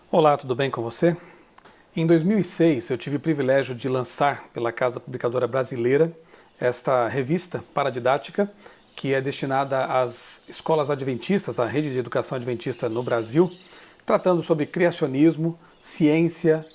Olá, tudo bem com você? Em 2006, eu tive o privilégio de lançar pela Casa Publicadora Brasileira esta revista paradidática que é destinada às escolas adventistas, à rede de educação adventista no Brasil, tratando sobre criacionismo, ciência,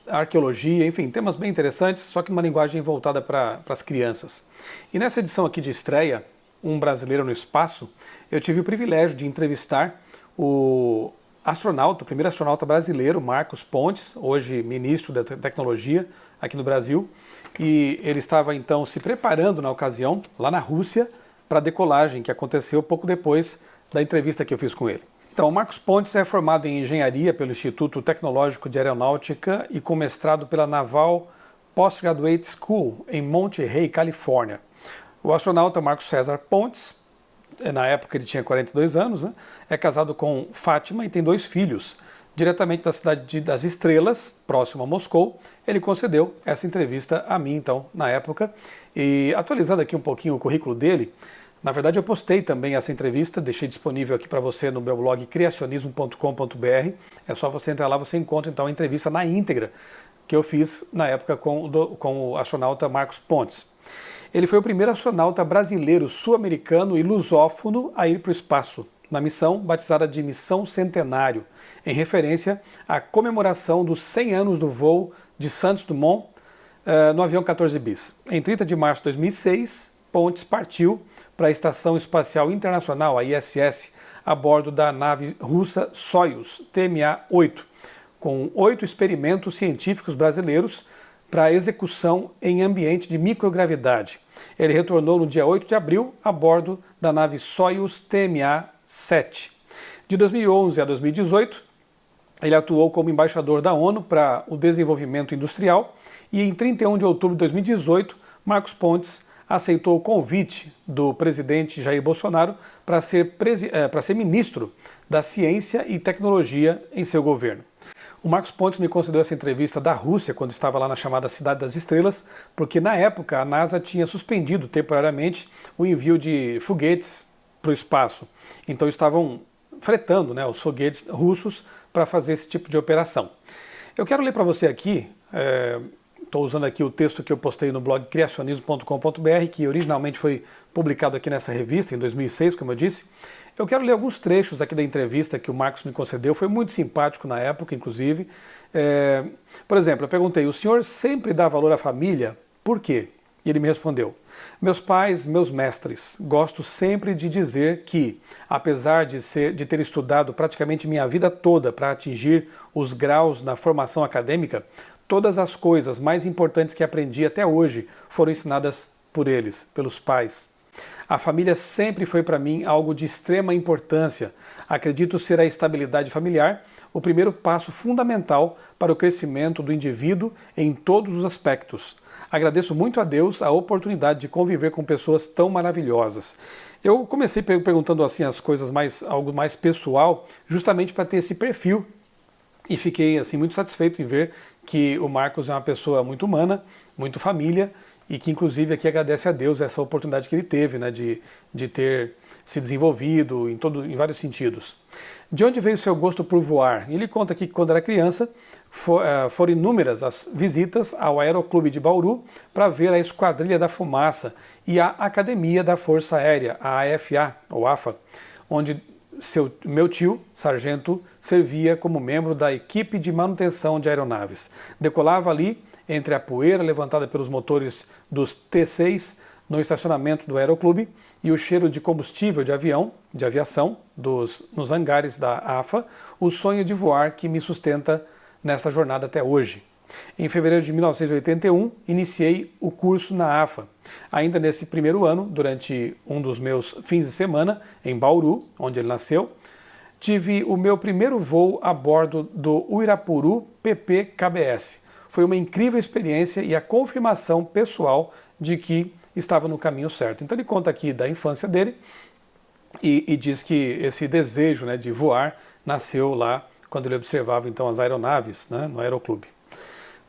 arqueologia, enfim, temas bem interessantes, só que numa linguagem voltada para as crianças. E nessa edição aqui de estreia, Um Brasileiro no Espaço, eu tive o privilégio de entrevistar o primeiro astronauta brasileiro, Marcos Pontes, hoje ministro da Tecnologia aqui no Brasil, e ele estava então se preparando na ocasião, lá na Rússia, para a decolagem que aconteceu pouco depois da entrevista que eu fiz com ele. Então, o Marcos Pontes é formado em engenharia pelo Instituto Tecnológico de Aeronáutica e com mestrado pela Naval Postgraduate School em Monterey, Califórnia. O astronauta Marcos César Pontes, na época ele tinha 42 anos, né? É casado com Fátima e tem 2 filhos. Diretamente da cidade das Estrelas, próximo a Moscou, ele concedeu essa entrevista a mim, então, na época. E atualizando aqui um pouquinho o currículo dele, na verdade eu postei também essa entrevista, deixei disponível aqui para você no meu blog criacionismo.com.br. É só você entrar lá, você encontra então a entrevista na íntegra que eu fiz na época com o astronauta Marcos Pontes. Ele foi o primeiro astronauta brasileiro, sul-americano e lusófono a ir para o espaço, na missão batizada de Missão Centenário, em referência à comemoração dos 100 anos do voo de Santos Dumont no avião 14 bis. Em 30 de março de 2006, Pontes partiu para a Estação Espacial Internacional, a ISS, a bordo da nave russa Soyuz TMA-8, com 8 experimentos científicos brasileiros para execução em ambiente de microgravidade. Ele retornou no dia 8 de abril a bordo da nave Soyuz TMA-7. De 2011 a 2018, ele atuou como embaixador da ONU para o desenvolvimento industrial e em 31 de outubro de 2018, Marcos Pontes aceitou o convite do presidente Jair Bolsonaro para ser ministro da Ciência e Tecnologia em seu governo. O Marcos Pontes me concedeu essa entrevista da Rússia, quando estava lá na chamada Cidade das Estrelas, porque na época a NASA tinha suspendido temporariamente o envio de foguetes para o espaço. Então estavam fretando, né, os foguetes russos para fazer esse tipo de operação. Eu quero ler para você aqui, estou usando aqui o texto que eu postei no blog criacionismo.com.br, que originalmente foi publicado aqui nessa revista em 2006, como eu disse. Eu quero ler alguns trechos aqui da entrevista que o Marcos me concedeu, foi muito simpático na época, inclusive. Por exemplo, eu perguntei, o senhor sempre dá valor à família? Por quê? E ele me respondeu, meus pais, meus mestres, gosto sempre de dizer que, apesar de ter estudado praticamente minha vida toda para atingir os graus na formação acadêmica, todas as coisas mais importantes que aprendi até hoje foram ensinadas por eles, pelos pais. A família sempre foi para mim algo de extrema importância. Acredito ser a estabilidade familiar o primeiro passo fundamental para o crescimento do indivíduo em todos os aspectos. Agradeço muito a Deus a oportunidade de conviver com pessoas tão maravilhosas. Eu comecei perguntando assim as coisas algo mais pessoal, justamente para ter esse perfil. E fiquei assim muito satisfeito em ver que o Marcos é uma pessoa muito humana, muito família, e que inclusive aqui agradece a Deus essa oportunidade que ele teve, né, de ter se desenvolvido em vários sentidos. De onde veio o seu gosto por voar? Ele conta aqui que quando era criança foram inúmeras as visitas ao Aeroclube de Bauru para ver a Esquadrilha da Fumaça e a Academia da Força Aérea, a AFA, ou AFA, onde meu tio, sargento, servia como membro da equipe de manutenção de aeronaves. Decolava ali entre a poeira levantada pelos motores dos T-6 no estacionamento do Aeroclube e o cheiro de combustível de aviação nos hangares da AFA, o sonho de voar que me sustenta nessa jornada até hoje. Em fevereiro de 1981, iniciei o curso na AFA. Ainda nesse primeiro ano, durante um dos meus fins de semana, em Bauru, onde ele nasceu, tive o meu primeiro voo a bordo do Uirapuru PP-KBS. Foi uma incrível experiência e a confirmação pessoal de que estava no caminho certo. Então ele conta aqui da infância dele e diz que esse desejo, né, de voar nasceu lá quando ele observava então as aeronaves, né, no Aeroclube.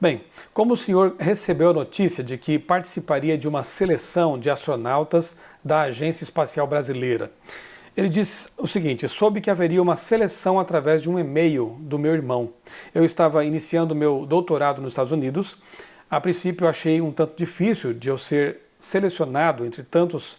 Bem, como o senhor recebeu a notícia de que participaria de uma seleção de astronautas da Agência Espacial Brasileira? Ele diz o seguinte: soube que haveria uma seleção através de um e-mail do meu irmão. Eu estava iniciando meu doutorado nos Estados Unidos. A princípio eu achei um tanto difícil de eu ser selecionado entre tantos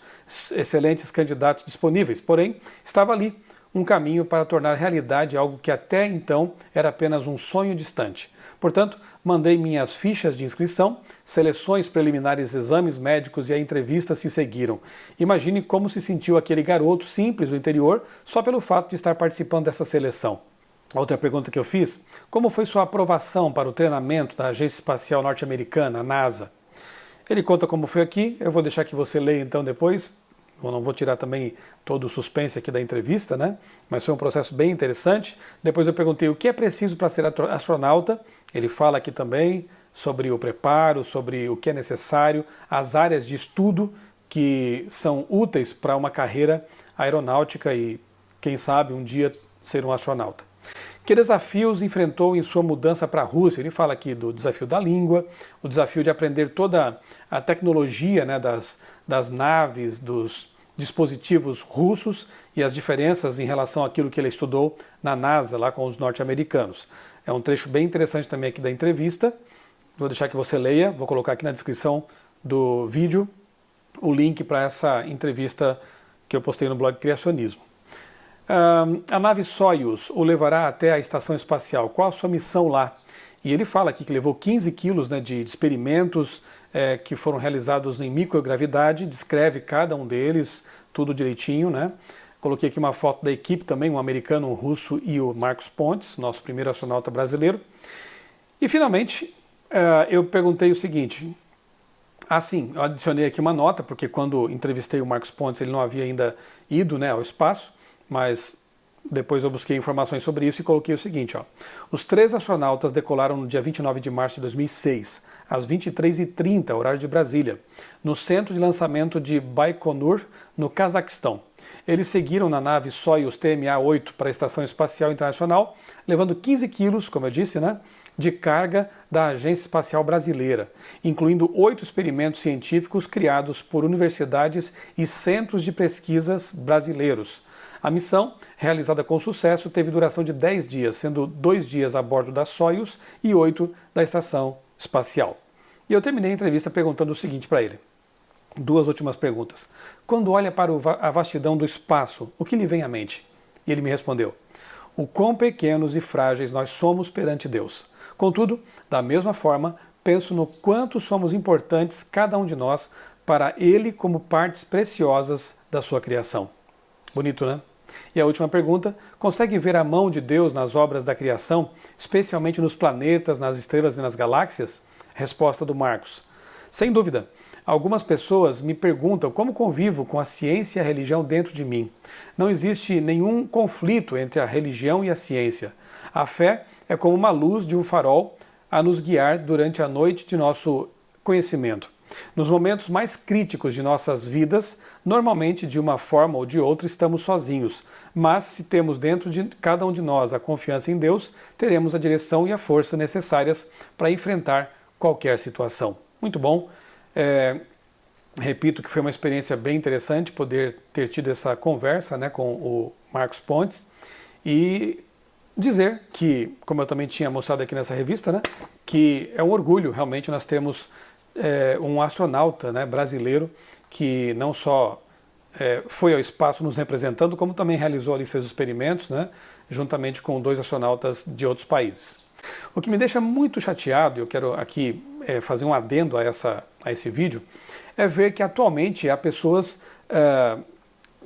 excelentes candidatos disponíveis, porém estava ali um caminho para tornar realidade algo que até então era apenas um sonho distante. Portanto, mandei minhas fichas de inscrição, seleções preliminares, exames médicos e a entrevista se seguiram. Imagine como se sentiu aquele garoto simples do interior só pelo fato de estar participando dessa seleção. Outra pergunta que eu fiz: como foi sua aprovação para o treinamento da Agência Espacial Norte-Americana, a NASA? Ele conta como foi aqui, eu vou deixar que você leia então depois. Eu não vou tirar também todo o suspense aqui da entrevista, né? Mas foi um processo bem interessante. Depois eu perguntei o que é preciso para ser astronauta. Ele fala aqui também sobre o preparo, sobre o que é necessário, as áreas de estudo que são úteis para uma carreira aeronáutica e, quem sabe, um dia ser um astronauta. Que desafios enfrentou em sua mudança para a Rússia? Ele fala aqui do desafio da língua, o desafio de aprender toda a tecnologia, né, das naves, dos dispositivos russos e as diferenças em relação àquilo que ele estudou na NASA, lá com os norte-americanos. É um trecho bem interessante também aqui da entrevista. Vou deixar que você leia, vou colocar aqui na descrição do vídeo o link para essa entrevista que eu postei no blog Criacionismo. A nave Soyuz o levará até a estação espacial. Qual a sua missão lá? E ele fala aqui que levou 15 quilos, né, de experimentos que foram realizados em microgravidade, descreve cada um deles, tudo direitinho, né? Coloquei aqui uma foto da equipe também, um americano, um russo e o Marcos Pontes, nosso primeiro astronauta brasileiro. E finalmente, eu perguntei o seguinte: sim, eu adicionei aqui uma nota, porque quando entrevistei o Marcos Pontes ele não havia ainda ido, né, ao espaço, mas depois eu busquei informações sobre isso e coloquei o seguinte: os 3 astronautas decolaram no dia 29 de março de 2006, às 23h30, horário de Brasília, no centro de lançamento de Baikonur, no Cazaquistão. Eles seguiram na nave Soyuz TMA-8 para a Estação Espacial Internacional, levando 15 quilos, como eu disse, né, de carga da Agência Espacial Brasileira, incluindo 8 experimentos científicos criados por universidades e centros de pesquisas brasileiros. A missão, realizada com sucesso, teve duração de 10 dias, sendo 2 dias a bordo da Soyuz e 8 da Estação Espacial. E eu terminei a entrevista perguntando o seguinte para ele. 2 últimas perguntas. Quando olha para a vastidão do espaço, o que lhe vem à mente? E ele me respondeu: o quão pequenos e frágeis nós somos perante Deus. Contudo, da mesma forma, penso no quanto somos importantes, cada um de nós, para Ele como partes preciosas da sua criação. Bonito, né? E a última pergunta: consegue ver a mão de Deus nas obras da criação, especialmente nos planetas, nas estrelas e nas galáxias? Resposta do Marcos: sem dúvida. Algumas pessoas me perguntam como convivo com a ciência e a religião dentro de mim. Não existe nenhum conflito entre a religião e a ciência. A fé é como uma luz de um farol a nos guiar durante a noite de nosso conhecimento. Nos momentos mais críticos de nossas vidas, normalmente de uma forma ou de outra estamos sozinhos, mas se temos dentro de cada um de nós a confiança em Deus, teremos a direção e a força necessárias para enfrentar qualquer situação. Muito bom. Repito que foi uma experiência bem interessante poder ter tido essa conversa, né, com o Marcos Pontes e dizer que, como eu também tinha mostrado aqui nessa revista, né, que é um orgulho realmente nós termos um astronauta, né, brasileiro que não só foi ao espaço nos representando, como também realizou ali seus experimentos, né, juntamente com 2 astronautas de outros países. O que me deixa muito chateado, eu quero aqui fazer um adendo a esse vídeo, é ver que atualmente há pessoas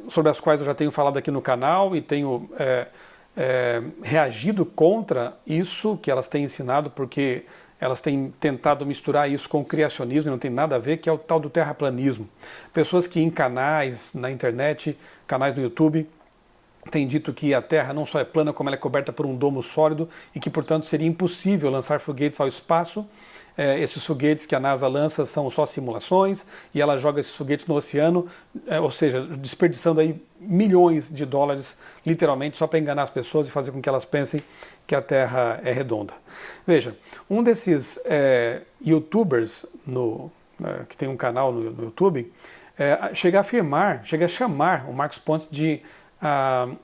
sobre as quais eu já tenho falado aqui no canal e tenho reagido contra isso que elas têm ensinado, porque elas têm tentado misturar isso com o criacionismo e não tem nada a ver, que é o tal do terraplanismo. Pessoas que em canais na internet, canais no YouTube, têm dito que a Terra não só é plana, como ela é coberta por um domo sólido e que, portanto, seria impossível lançar foguetes ao espaço. Esses foguetes que a NASA lança são só simulações e ela joga esses foguetes no oceano, ou seja, desperdiçando aí milhões de dólares, literalmente, só para enganar as pessoas e fazer com que elas pensem que a Terra é redonda. Veja, um desses youtubers que tem um canal no YouTube chega a chamar o Marcos Pontes de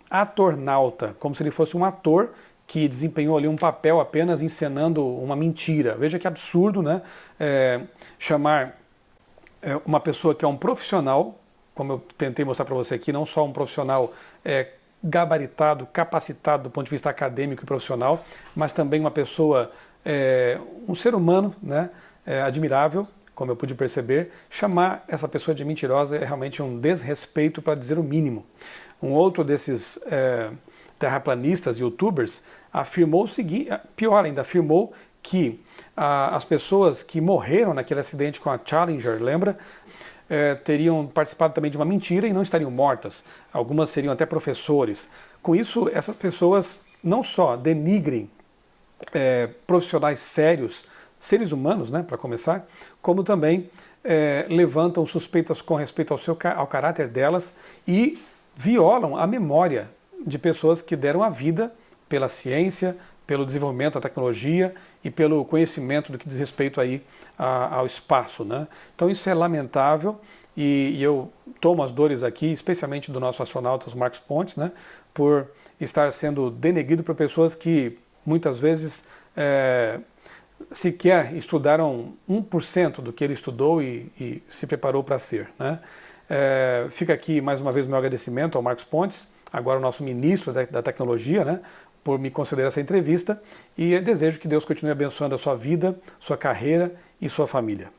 atornauta, como se ele fosse um ator que desempenhou ali um papel apenas encenando uma mentira. Veja que absurdo, né? Chamar uma pessoa que é um profissional, como eu tentei mostrar para você aqui, não só um profissional gabaritado, capacitado do ponto de vista acadêmico e profissional, mas também uma pessoa, um ser humano, né? Admirável, como eu pude perceber. Chamar essa pessoa de mentirosa é realmente um desrespeito, para dizer o mínimo. Um outro desses terraplanistas, youtubers, afirmou o seguinte, pior ainda, afirmou que as pessoas que morreram naquele acidente com a Challenger, lembra? Teriam participado também de uma mentira e não estariam mortas. Algumas seriam até professores. Com isso, essas pessoas não só denigrem profissionais sérios, seres humanos, né, para começar, como também levantam suspeitas com respeito ao caráter delas e violam a memória de pessoas que deram a vida pela ciência, pelo desenvolvimento da tecnologia e pelo conhecimento do que diz respeito aí ao espaço, né? Então isso é lamentável e eu tomo as dores aqui, especialmente do nosso astronauta Marcos Pontes, né, por estar sendo denegrido por pessoas que muitas vezes sequer estudaram 1% do que ele estudou e se preparou para ser, né? Fica aqui mais uma vez o meu agradecimento ao Marcos Pontes, agora o nosso ministro da tecnologia, né, por me conceder essa entrevista, e desejo que Deus continue abençoando a sua vida, sua carreira e sua família.